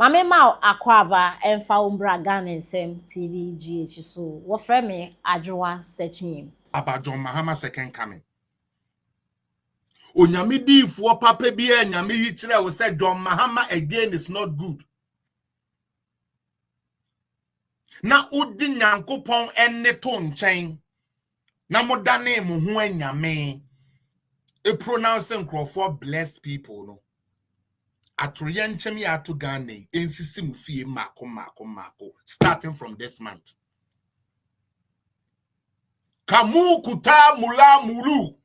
Mame ma akwaba emfa umbra Ghana nsem TV GH so wo frɛ me adwowa searching about John Mahama second coming. Onyame diifo papa bi e nyame yi kire wo say John Mahama again is not good. Na udi nyankopon enne to nkyɛn. Na modane mo ho anyame. E pronouncing Crawford bless people no. Atroye nkyem ya to Ghana ensisi mu fie mako starting from this month. Kamu kuta mula mulu.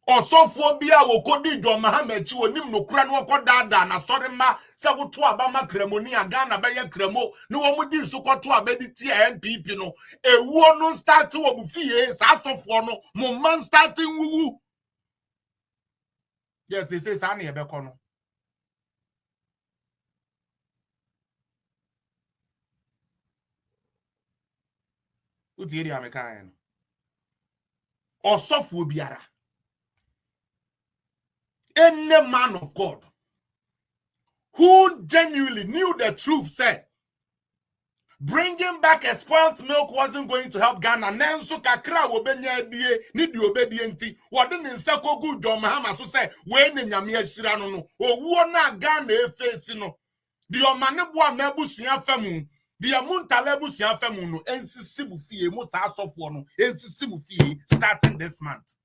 Osofo bia wo kodi John Mahama chi wonim no kura no kodada na sori ma se woto abama kremoni aga na beye kremo ni wo mudi so koto abedi ti MPP no ewuo no start wo bu fie sa asofo no mo man starting wuwu. Yes, they say sa na ye beko no. Uti eri ameka en. Osofo biara. Any man of God who genuinely knew the truth said bringing back a spoiled milk wasn't going to help Ghana. Nenso kakra obenya die ni di obedienti. Wode ne nsako gu John Mahama so say we ne nyame ahira no no. Owuo na Ghana efesi no. Di omane bo amabusua famu. Di amuntale busua famu no ensisi bu fie mo sa asofo no ensisi bu fie starting this month.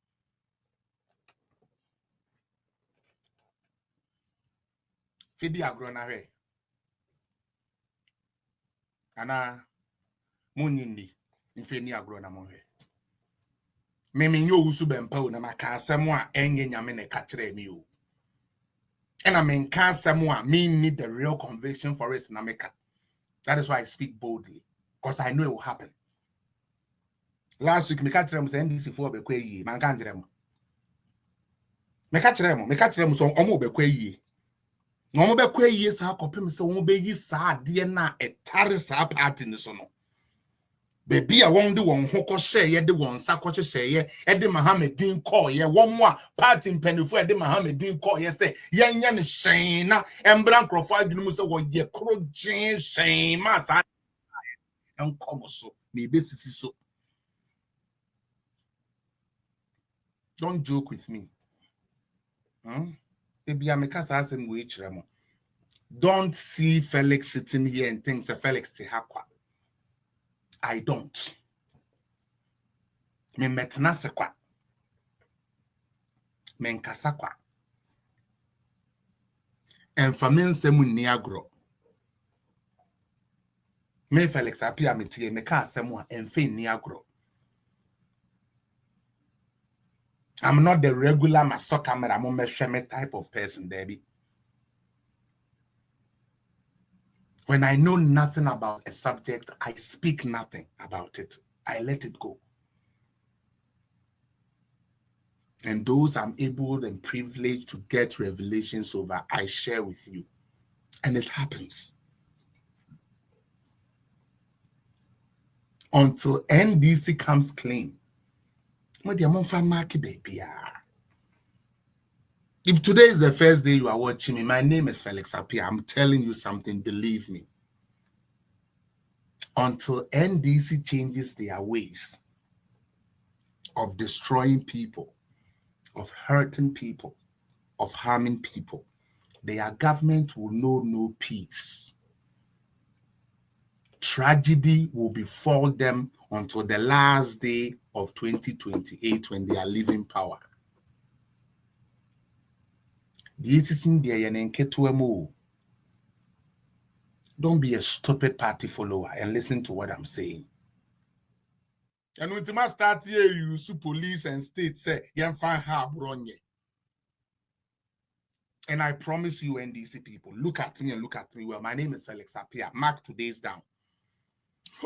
Fidi agro na hwe. Ana munyindi mfeni agro na monhwe. Meme nyo wusu bempa o na maka asem a enye nyame ne ka kire mi o. And I mean ka asem a me need the real conviction for it na meka. That is why I speak boldly because I know it will happen. Last week me ka kire mo say NDC for be kwa yi man ka njere mo. Me ka kire mo so omo be kwa yi. No be kwa yi sa akopem se omo be yi sa ade na etare sa party ni so no. Baby a won de won hoko share ye de won sako hye ye e de Mahamedin call ye won mo a party mpanifo e de Mahamedin call ye say ye nya ne hyen na embra nkrofo adwunu mu se wo ye krogyen hyen ma sa enkom so na ebesisi so. Don't joke with me. Ebia me kasa asem we kire mo. Don't see Felix sitting here and think say Felix te hakwa. I don't. Me metna se kwa. Me nkasa kwa. Enfame nsem nni agro. Me Felix apia metie me ka asem a emfe nni agro. I'm not the regular maso camera mo mehweme type of person, Debbie. When I know nothing about a subject, I speak nothing about it. I let it go. And those I'm able and privileged to get revelations over, I share with you. And it happens. Until NDC comes clean. If today is the first day you are watching me, my name is Felix Apia. I'm telling you something, believe me. Until NDC changes their ways of destroying people, of hurting people, of harming people, their government will know no peace. Tragedy will befall them until the last day of 2028 when they are leaving power. Don't be a stupid party follower and listen to what I'm saying. And when you start here, you use police and state say, you find her bronye. And I promise you, NDC people, look at me and look at me well. My name is Felix Apia. Mark today's down.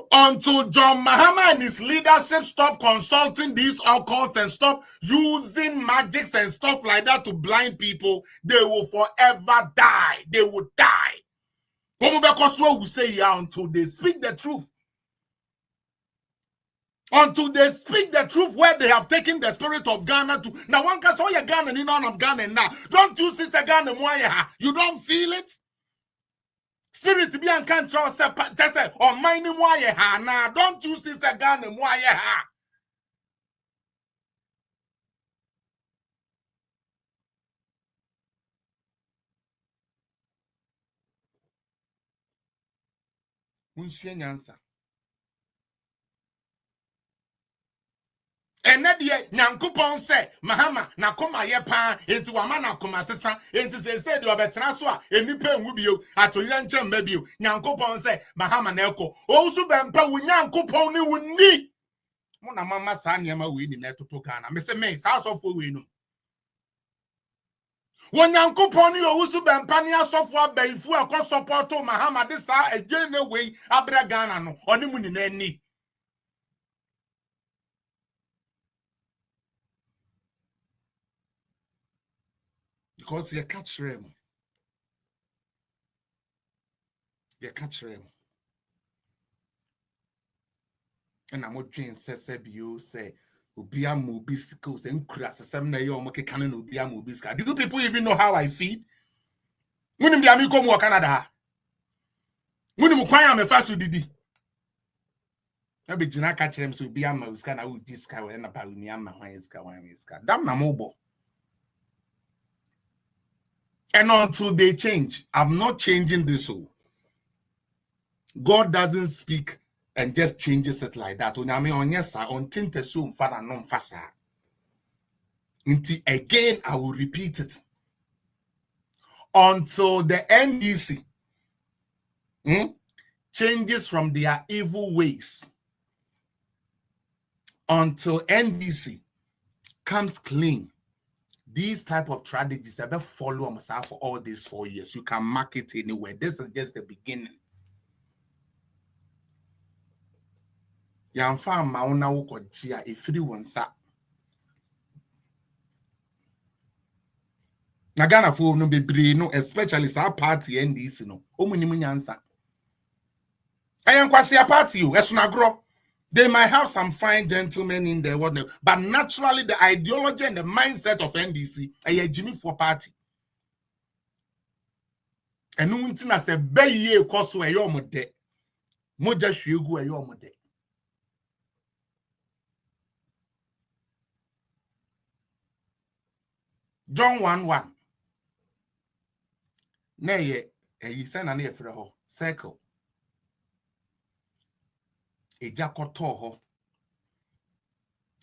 Until John Mahama and his leadership stop consulting these occults and stop using magics and stuff like that to blind people, they will forever die. They will die. Who say until they speak the truth. Until they speak the truth where they have taken the spirit of Ghana to. Now one can say Ghana in on Ghana now. Don't you see Ghana? You don't feel it? spirit be and can't trust just say or mine moye ha na don't you see the gun moye ha. Munsue nyansa. Ene de nyankopon se mahama na koma ye pa enti wama na koma sesa enti se de obetena so a enipa enwu bio atoyire nche mba bio nyankopon se mahama na eko owusu bempa wu nyankopon ni wuni mo na mama sa niam we ni na toto Ghana me se me sa asofo we no wo nyankopon ni owusu bempa ni asofo abaifu akọ support mahama de sa eje ne we abra Ghana no oni mu ni na ani. Because you catch them. You catch them. And I'm watching you say, Ubia Mobisco, and crass, some nay or make canon Ubia Mobisca. Do you people even know how I feed? When the Amico more Canada. When you am a fast didi. Maybe Jina catch them so be a mouse can I would discover and about me and my Waiska. Damn na mobile. And until they change, I'm not changing this whole. God doesn't speak and just changes it like that. Again, I will repeat it. Until the NDC changes from their evil ways. Until NDC comes clean. These type of strategies have been following myself for all these 4 years. You can mark it anywhere. This is just the beginning. Yamfa mauna woko jia ifiri wonsa. Nagana fo no bebre no, especially sa party NDC no. Omunimu nyansa. Ayan kwasi a party you esunagro. They might have some fine gentlemen in there, but naturally the ideology and the mindset of NDC a Jimmy for party. And no one as a bay cost where you're mode. Moja shugu where you're mode. John 1:1. Nay, ye send an ear for the whole circle. A jacoto ho.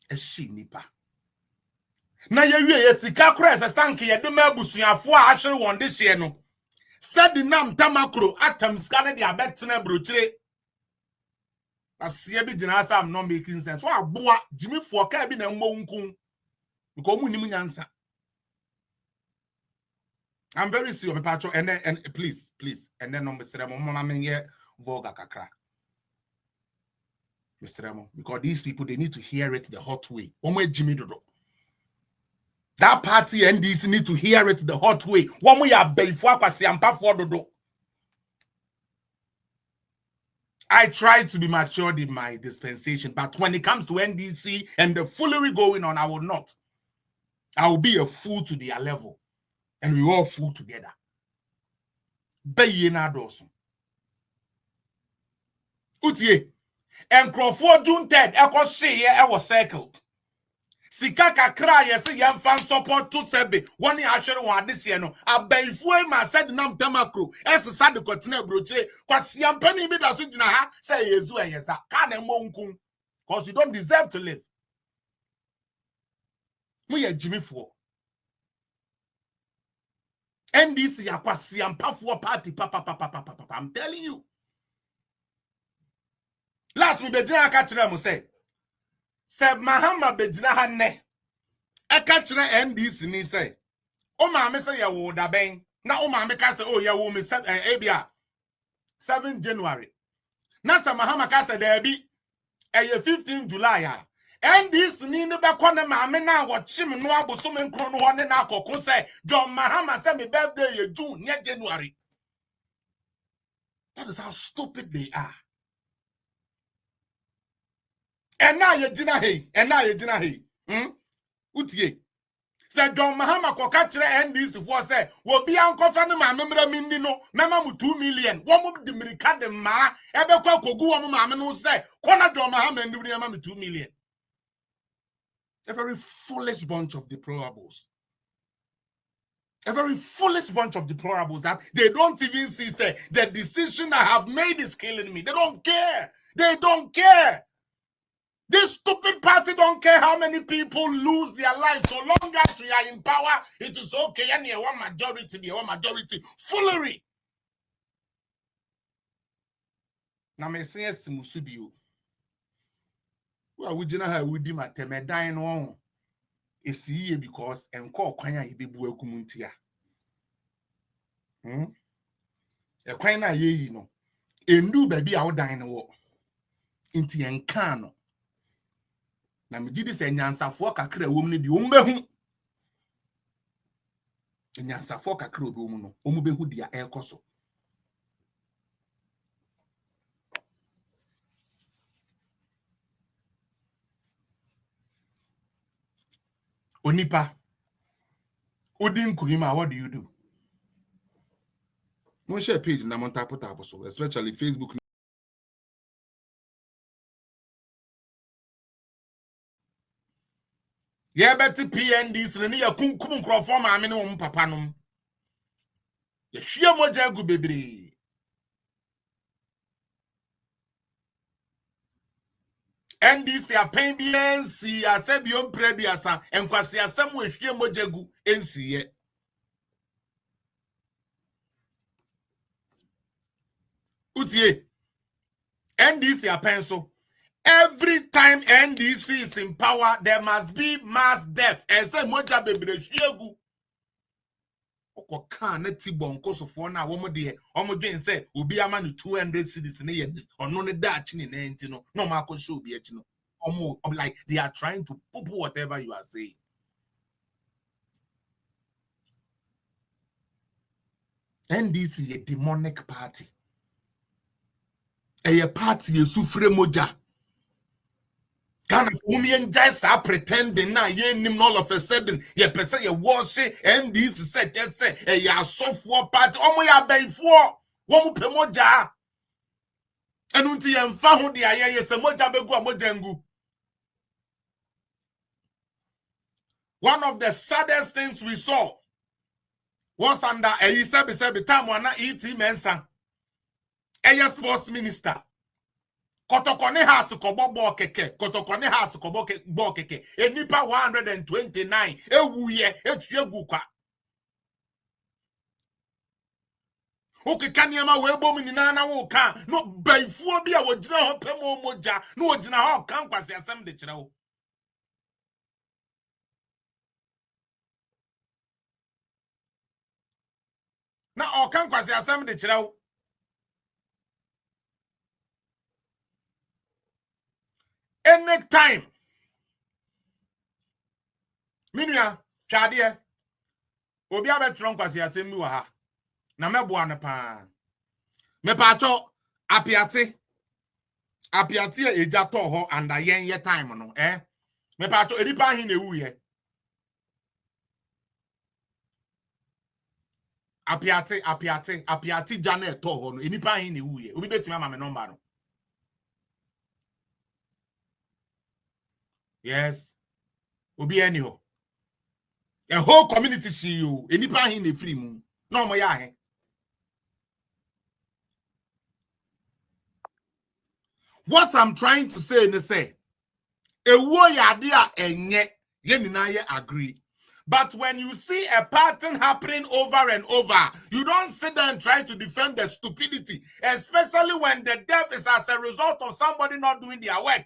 A she nipa. Na ye sika kres a stanky ye do mebusu ya 4 actually won this year no. Said the nam tamakro atom scanner the abetina brochre. As ye be dinasa, I'm not making sense. What boy Jimmy for cabin and monkun. Because we answer. I'm very serious, my patro, and then and please, and then no Mr. Mama here voga kakra. Mr. Remo, because these people they need to hear it the hot way. One Jimmy Dodo. That party and this need to hear it the hot way. One way are before Dodo. I try to be matured in my dispensation, but when it comes to NDC and the foolery going on, I will not. I will be a fool to their level. And we all fool together. Bayena dosun. Utie. And Crawford June 3rd, I say here I was circled. Sikaka cry, yes, young fan support to Sebe. 1 year I should want this year. No, I been for my said Nam Tamakro. As a sad continent broche, because Siam Penny be the switch na say yes, yes, I can't monkum. Because you don't deserve to live. We are Jimmy for. NDC akwasi ampafo party papa. I'm telling you. Last me bedina aka kire mo say Mahama bedina ha ne. Aka kire NDC ni say o ma me say ye wo da ben na o ma me ka say oh ye wo me ebia 7 January. Na sa Mahama ka say da bi 15 July ya. NDC ni ne be kone ma me na wo chim no aboso me nkro no ho ne na akoko say John Mahama say me birthday ye June ne January. That is how stupid they are. And now you dinner hey. Utie. Said John Mahama Kokatre and this for say, will be uncle Fanny, my memory minino, Mamma 2 million. One of the Miricad Ma, Ebeko Kogu, Mamma no say, Kona John Mahama and Mamma 2 million. A very foolish bunch of deplorables. A very foolish bunch of deplorables that they don't even see, say, the decision I have made is killing me. They don't care. They don't care. This stupid party don't care how many people lose their lives. So long as we are in power, it is okay. And you want majority, you want majority. Foolery. Now, me say yes, Musubiu. Well, we didn't have with him at Temedain on. It's here because and call Quanya Ibibu Kumuntia. A Quina ye, you know. And do baby out dine war. Inti and cano. Na me didi se nyansafo kakra wom ne de ombehu nyansafo kakra obom no ombehu dia ekoso onipa odin kuhima. What do you do? No share page na mon tap so especially Facebook. Yeah, better PNDs ne ya kunkum nkrofo ma me ne wo papa nom ye hwie moja gu bebre NDC apen bi ensi asebiom preduasa enkwase asem we hwie moja gu ensi ye utie NDC apen so. Every time NDC is in power, there must be mass death. And say moja bebre hwiegu. Oko kan na ti bonko so for na wo mo de dwen say obi ama no 200 cedis ne ye ono ne da chi ne nti no no ma ko show obi achi no. Like they are trying to poo whatever you are saying. NDC a demonic party. A party ye sufre moja. Ghana women just are pretending now ye nim all of a sudden ye person ye wash and this said just say ya software party omo ya benfo wo mu pemoja enu nti ye mfa ho de aye ye se moja begu amoja ngu. One of the saddest things we saw was under a sebi time wana ET Mensa a sports minister Kotokone has to kobo bo keke. Kotokone has to kobo bo keke. Enipa 129. Ewuye. Echiegukwa. Okay, kanyama webo minina na woka. No baifuo bia wojina ho pemo moja. No wojina ho kan kwase asem de kire wo. Na o kan kwase asem de kire wo. Anytime. Minua, twade obi abetron kwase asem mi wa ha. Na mebo ane pa. Me pa cho apiate eja to ho anda yen ye time no me pa cho edipa hin na ewu ye apiate jana to ho no enipa hin na ewu ye obi betumi ama me number no. Yes obi eni ho a whole community see you enipa hin na free mu no mo ya he. What I'm trying to say is say ewo yade a enye ye nina ye agree. But when you see a pattern happening over and over, you don't sit there and try to defend the stupidity, especially when the death is as a result of somebody not doing their work.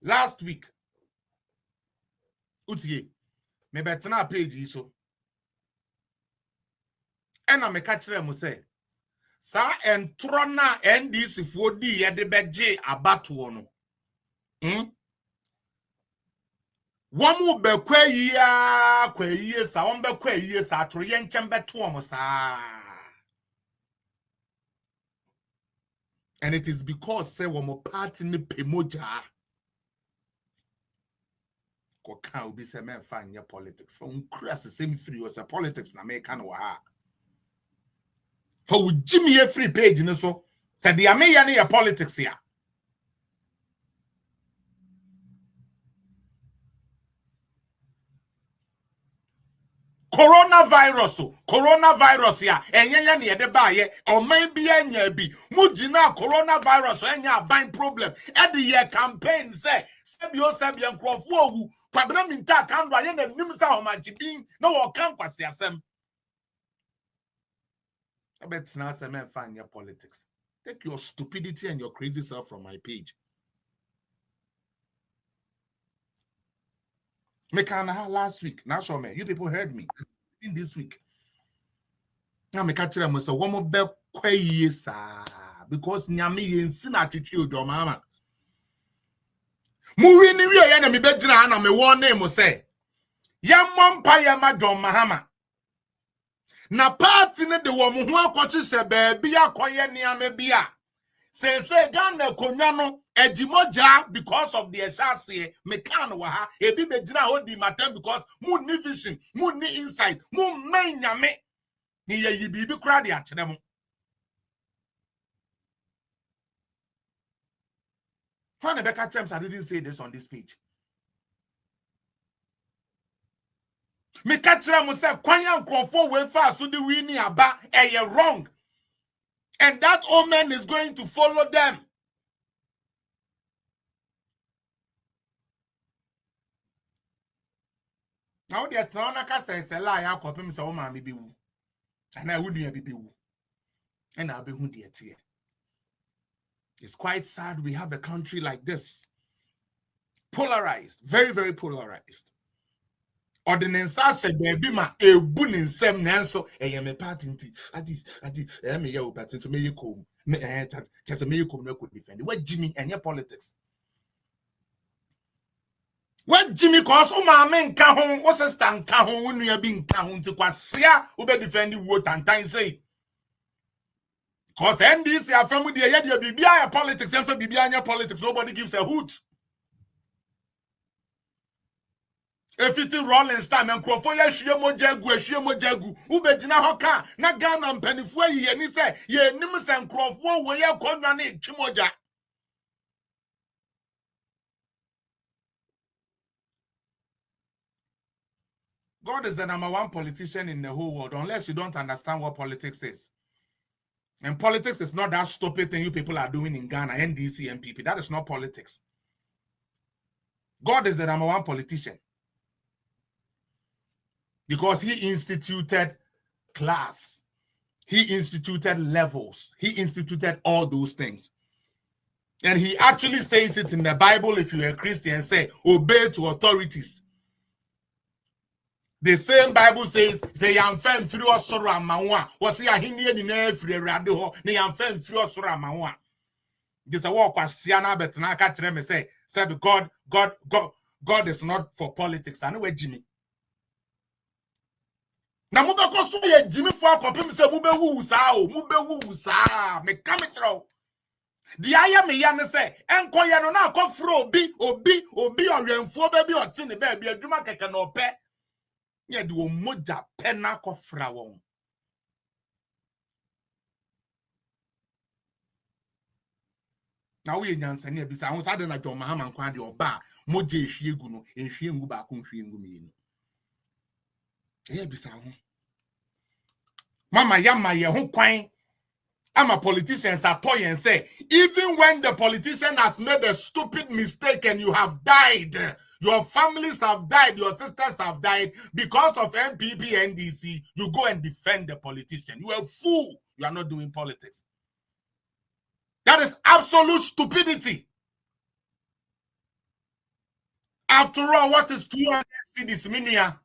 Last week, Utie, me betena page so. And I'm a catcher and say, Sa and Trona and this if would be at the bedje about one. Wamu be kwe sa on be kwe sa to yenchen beto omo sa. And it is because say womo party ni pemoja. Ko kan obi say men fa nye politics. For uncrass the same free was a politics na make no ha. For Jimmy a free page ni so. Say the ame ya ne politics ya. Coronavirus ya enye ne de ba ye oman bi anya bi mugina coronavirus enya ban problem e de ye campaign say sebio nkrofo owu kwabena minta kando aye na nim sa homagibin na wo kan kwase asem bet na asem en fan your politics. Take your stupidity and your crazy self from my page. Me can last week. Now show me. You people heard me. In this week. Now me catch them so one more be kweyesa because nyame yensi na twetwe do mama. Mu wi ni wi ya na me be gina na me won name say. Ya mompa ya ma do mahama. Na party ne de wo mu ho akoche se ba bia koye niame bia. Say Ghana konya no ejimoja because of the esase me kan wa ha ebi be gina ho di matter because mu ni vision, mu ni insight, mu man nyame. Ni ye yi bibi kra de akere mo. How Rebecca Trumps I didn't say this on this page. Me catch them say kwanya nkrofo we fa so the winning aba wrong. And that omen is going to follow them. Now the Tronaka says a lie, I'll copy Mr. Oma maybe woo. And I wouldn't be woo. And I'll be who dear tear. It's quite sad we have a country like this. Polarized, very, very polarized. Ordinance said there be my a boon sem nanso a me party adi me yo but to me you come me just me you come no could defend what Jimmy and your politics. What Jimmy cause my men ka hon what's a stand ka hon when you are being ka hon to kwasia who be defend the vote and time say cause NDC are family there ya bibia politics and for bibia politics nobody gives a hoot. If it is Rollins time and Crawford, she mo jagu, Ubejina Hoka, Nagan and Penifue, ye say, ye Nimus and Crawford, where you come on it, Chimoja. God is the number one politician in the whole world, unless you don't understand what politics is. And politics is not that stupid thing you people are doing in Ghana, NDC, MPP. That is not politics. God is the number one politician. Because he instituted class. He instituted levels. He instituted all those things. And he actually says it in the Bible, if you're a Christian, say, obey to authorities. The same Bible says, say, I'm fem frio sora mawa. Was he a hinia in every radio? They am fem frio sora mawa. This a walk was Siana, but now catch them and say, God is not for politics. I know where Jimmy. Now, mube koso ye Jimmy for a copy, say, mube sa, me come through. The aya me yan say, enko ya no na ko fro obi orenfo baby or tin baby adwuma keke no pe. Ye de o moja pe na ko fra won. Na we nyansa ne bi sa ho sa de na John Mahama nkwa de oba moja ehwiegu no ehwiegu ba ko ehwiegu mi ni. Ye bi sa ho. Mama ya ma ye ho kwan. I'm a politician, Satoy, and say, even when the politician has made a stupid mistake and you have died, your families have died, your sisters have died, because of MPP, NDC, you go and defend the politician. You are a fool. You are not doing politics. That is absolute stupidity. After all, what is 200 cedis, Minia?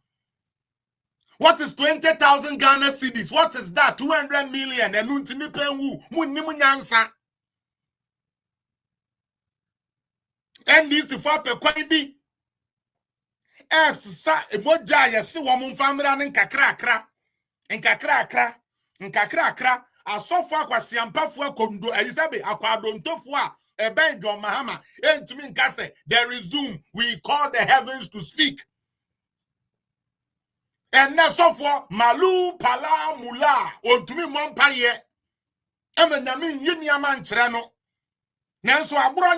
What is 20,000 Ghana cedis? What is that? 200 million. And untini penwu munimu nyansa. And this the fact kwaibi. sa emoja yesi wo mfamra ne nkakra asofo akwasiampafo akondo Elizabeth akwadontofo a eben John Mahama entumi nkase there is doom, we call the heavens to speak. And na sofo malu pala mula ontumi mompaye emenyame nyiniama nkyere no nanso abro